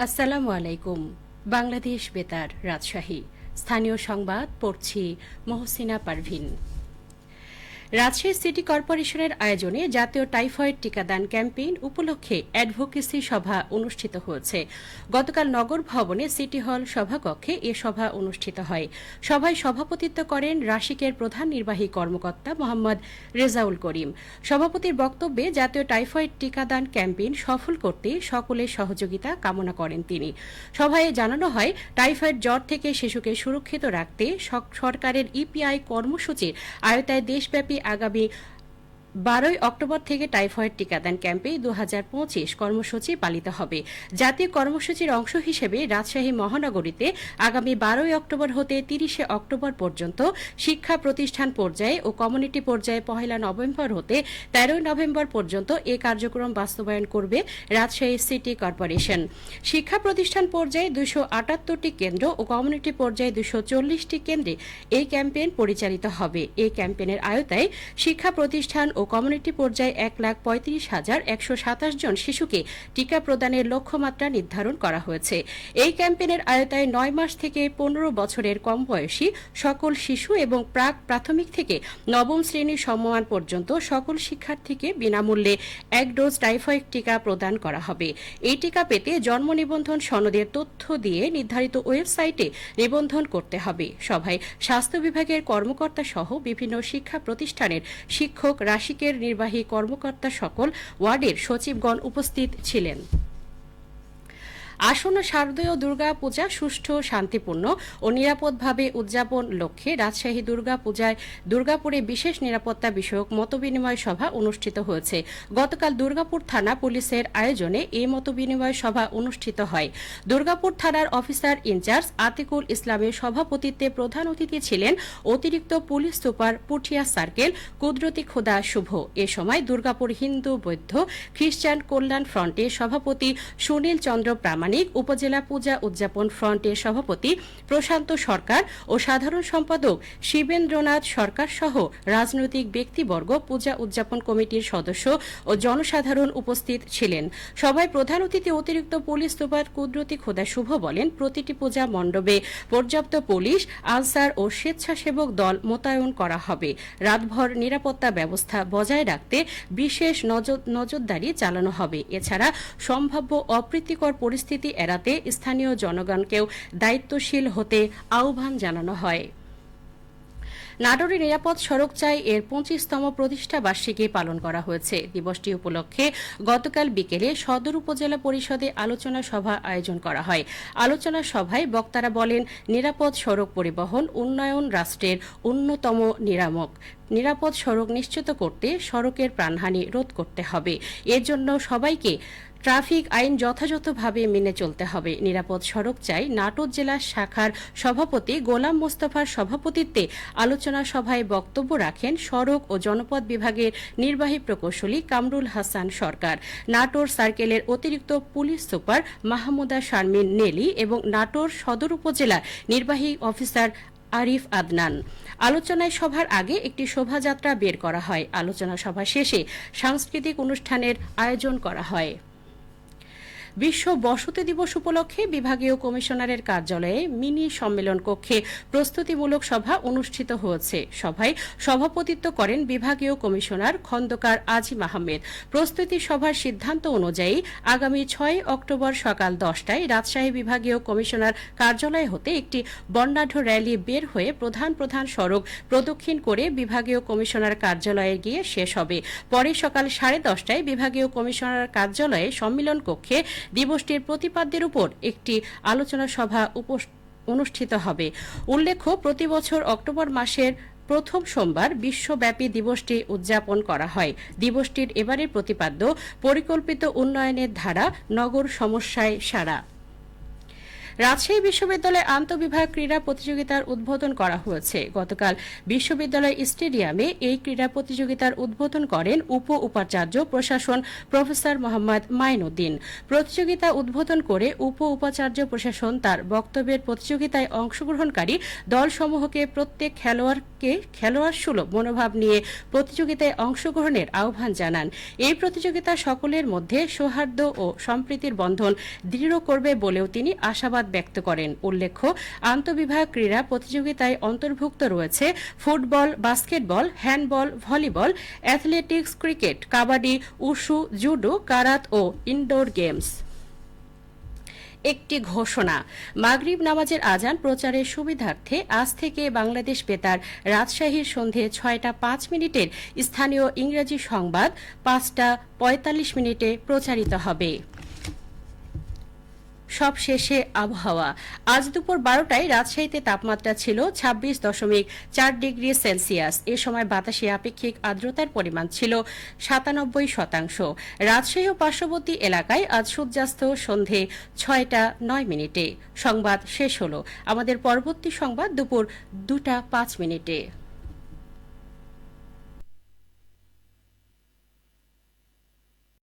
আসসালামু আলাইকুম। বাংলাদেশ বেতার রাজশাহী স্থানীয় সংবাদ পড়ছি মহসিনা পারভিন। রাজশাহী সিটি কর্পোরেশনের আয়োজনে জাতীয় টাইফয়েড টিকাদান ক্যাম্পেইন উপলক্ষে অ্যাডভোকেসি সভা অনুষ্ঠিত হয়েছে। গতকাল নগর ভবনে সিটি হল সভাকক্ষে এ সভা অনুষ্ঠিত হয়। সভায় সভাপতিত্ব করেন রাশিকের প্রধান নির্বাহী কর্মকর্তা মোহাম্মদ রেজাউল করিম। সভাপতির বক্তব্যে জাতীয় টাইফয়েড টিকাদান ক্যাম্পেইন সফল করতে সকলের সহযোগিতা কামনা করেন তিনি। সভায় জানানো হয়, টাইফয়েড জ্বর থেকে শিশুকে সুরক্ষিত রাখতে সরকারের ইপিআই কর্মসূচির আওতায় দেশব্যাপী আগামী 12 অক্টোবর থেকে টাইফয়েড টিকাদান ক্যাম্পে 2025 কর্মসূচি পালিত হবে। জাতীয় কর্মসূচির অংশ হিসেবে রাজশাহী মহানগরীতে আগামী 12 অক্টোবর হতে 30 অক্টোবর পর্যন্ত শিক্ষা প্রতিষ্ঠান পর্যায়ে ও কমিউনিটি পর্যায়ে 1 নভেম্বর হতে 13 নভেম্বর পর্যন্ত এ কার্যক্রম বাস্তবায়ন করবে রাজশাহী সিটি কর্পোরেশন। শিক্ষা প্রতিষ্ঠান পর্যায়ে 278টি কেন্দ্র ও কমিউনিটি পর্যায়ে 240টি কেন্দ্রে এই ক্যাম্পেইন পরিচালিত হবে। এই ক্যাম্পেইনের আওতায় শিক্ষা প্রতিষ্ঠান ও কমিউনিটি পর্যায়ে 1,35,127 জন শিশুকে টিকা প্রদানের লক্ষ্যমাত্রা নির্ধারণ করা হয়েছে। এই ক্যাম্পেইনের আওতায় 9 মাস থেকে 15 বছরের কম বয়সী সকল শিশু এবং প্রাক প্রাথমিক থেকে নবম শ্রেণীর সমমান পর্যন্ত সকল শিক্ষার্থীকে বিনামূল্যে 1 ডোজ টাইফয়েড টিকা প্রদান করা হবে। এই টিকা পেতে জন্ম নিবন্ধন সনদের তথ্য দিয়ে নির্ধারিত ওয়েবসাইটে নিবন্ধন করতে হবে। সভায় স্বাস্থ্য বিভাগের কর্মকর্তা সহ বিভিন্ন শিক্ষা প্রতিষ্ঠানের শিক্ষক, রাশিকের নির্বাহী কর্মকর্তা সকল ওয়ার্ডের সচিবগণ উপস্থিত ছিলেন। আসন্ন শারদীয় দুর্গা পূজা সুষ্ঠু, শান্তিপূর্ণ ও নিরাপদভাবে উদযাপন লক্ষ্যে রাজশাহী দুর্গা পূজায় দুর্গাপুরে বিশেষ নিরাপত্তা বিষয়ক মতবিনিময় সভা অনুষ্ঠিত হয়েছে। গতকাল দুর্গাপুর থানা পুলিশের আয়োজনে এই মতবিনিময় সভা অনুষ্ঠিত হয়। দুর্গাপুর থানার অফিসার ইনচার্জ আতিকুল ইসলামের সভাপতিত্বে প্রধান অতিথি ছিলেন অতিরিক্ত পুলিশ সুপার পুঠিয়া সার্কেল কুদরতি খোদা শুভ। এ সময় দুর্গাপুর হিন্দু বৌদ্ধ খ্রিস্টান কল্যাণ ফ্রন্টের সভাপতি সুনীল চন্দ্র প্রামাণিক, উপজেলা পূজা উদযাপন ফ্রন্টের সভাপতি প্রশান্ত সরকার ও সাধারণ সম্পাদক শিবেন্দ্রনাথ সরকার সহ রাজনৈতিক ব্যক্তিবর্গ, পূজা উদযাপন কমিটির সদস্য ও জনসাধারণ উপস্থিত ছিলেন। সভায় প্রধান অতিথি অতিরিক্ত পুলিশ সুপার কুদরতি খোদা শুভ বলেন, প্রতিটি পূজা মণ্ডপে পর্যাপ্ত পুলিশ, আনসার ও স্বেচ্ছাসেবক দল মোতায়েন করা হবে। রাতভর নিরাপত্তা ব্যবস্থা বজায় রাখতে বিশেষ নজরদারি চালানো হবে। এছাড়া সম্ভাব্য অপ্রীতিকর পরিস্থিতি এড়াতে স্থানীয় জনগণকেও দায়িত্বশীল হতে আহ্বান জানানো হয়। নাটোরে নিরাপদ সড়ক চাই এর 25তম প্রতিষ্ঠা বার্ষিকী পালন করা হয়েছে। দিবসটি উপলক্ষে গতকাল বিকেলে সদর উপজেলা পরিষদে আলোচনা সভা আয়োজন করা হয়। আলোচনা সভায় বক্তারা বলেন, নিরাপদ সড়ক পরিবহন উন্নয়ন রাষ্ট্রের অন্যতম নিয়ামক। নিরাপদ সড়ক নিশ্চিত করতে সড়কের প্রাণহানি রোধ করতে হবে। এর জন্য সবাইকে ট্রাফিক আইন যথাযথভাবে মেনে চলতে হবে। নিরাপদ সড়ক চাই নাটোর জেলা শাখার সভাপতি গোলাম মোস্তফার সভাপতিত্বে আলোচনা সভায় বক্তব্য রাখেন সড়ক ও জনপথ বিভাগের নির্বাহী প্রকৌশলী কামরুল হাসান সরকার, নাটোর সার্কেলের অতিরিক্ত পুলিশ সুপার মাহমুদা শারমিন নেলি এবং নাটোর সদর উপজেলার নির্বাহী অফিসার আরিফ আদনান। আলোচনায় সভার আগে একটি শোভাযাত্রা বের করা হয়। আলোচনা সভা শেষে সাংস্কৃতিক অনুষ্ঠানের আয়োজন করা হয়। বিশ্ব বসতি দিবস উপলক্ষে বিভাগীয় কমিশনারের কার্যালয়ে মিনি সম্মেলন কক্ষে প্রস্তুতিমূলক সভা অনুষ্ঠিত হয়েছে। সভায় সভাপতিত্ব করেন বিভাগীয় কমিশনার খন্দকার আজিম আহমেদ। প্রস্তুতি সভার সিদ্ধান্ত অনুযায়ী আগামী 6 অক্টোবর সকাল 10টায় রাজশাহী বিভাগীয় কমিশনার কার্যালয় হতে একটি বর্ণাঢ্য র্যালি বের হয়ে প্রধান প্রধান সড়ক প্রদক্ষিণ করে বিভাগীয় কমিশনার কার্যালয়ে গিয়ে শেষ হবে। পরে সকাল 10:30টায় বিভাগীয় কমিশনার কার্যালয়ে সম্মেলন কক্ষে দিবসটির প্রতিপাদ্যের উপর একটি আলোচনা সভা অনুষ্ঠিত হবে। উল্লেখ্য, প্রতি বছর অক্টোবর মাসের প্রথম সোমবার বিশ্বব্যাপী দিবসটি উদযাপন করা হয়। দিবসটির এবারের প্রতিপাদ্য পরিকল্পিত উন্নয়নের ধারা, নগর সমস্যায় সাড়া। রাজশাহী বিশ্ববিদ্যালয়ে আন্তঃবিভাগ ক্রীড়া প্রতিযোগিতার উদ্বোধন করা হয়েছে। গতকাল বিশ্ববিদ্যালয় স্টেডিয়ামে এই ক্রীড়া প্রতিযোগিতার উদ্বোধন করেন উপাচার্য প্রশাসন প্রফেসর মোহাম্মদ মাইনুদ্দিন। প্রতিযোগিতা উদ্বোধন করে উপাচার্য প্রশাসন তার বক্তব্যের প্রতিযোগিতায় অংশগ্রহণকারী দলসমূহকে প্রত্যেক খেলোয়াড় সুলভ মনোভাব নিয়ে প্রতিযোগিতায় অংশগ্রহণের আহ্বান জানান। এই প্রতিযোগিতা সকলের মধ্যে সৌহার্দ্য ও সম্প্রীতির বন্ধন দৃঢ় করবে বলেও তিনি আশাবাদ ব্যক্ত করেন। উল্লেখ্য, আন্তঃবিভাগ ক্রীড়া প্রতিযোগিতায় অন্তর্ভুক্ত রয়েছে football, basketball, handball, volleyball, athletics, cricket, kabaddi, wushu, judo, karate ও ইনডোর গেমস। একটি ঘোষণা। মাগরিব নামাজের আজান প্রচারের সুবিধার্থে আজ থেকে বাংলাদেশ বেতার রাজশাহীর সন্ধে 6টা 5 মিনিটের স্থানীয় ইংরেজি সংবাদ 5টা 45 মিনিটে প্রচারিত হবে। সবশেষে আবহাওয়া। আজ দুপুর 12টায় রাজশাহীতে তাপমাত্রা ছিল 26.4 ডিগ্রি সেলসিয়াস। এ সময় বাতাসে আপেক্ষিক আর্দ্রতার পরিমাণ ছিল 97%। রাজশাহী ও পার্শ্ববর্তী এলাকায় আজ সূর্যাস্ত সন্ধে 6টা 9 মিনিটে। সংবাদ শেষ হলো। আমাদের পরবর্তী সংবাদ দুপুর 2টা 5 মিনিটে।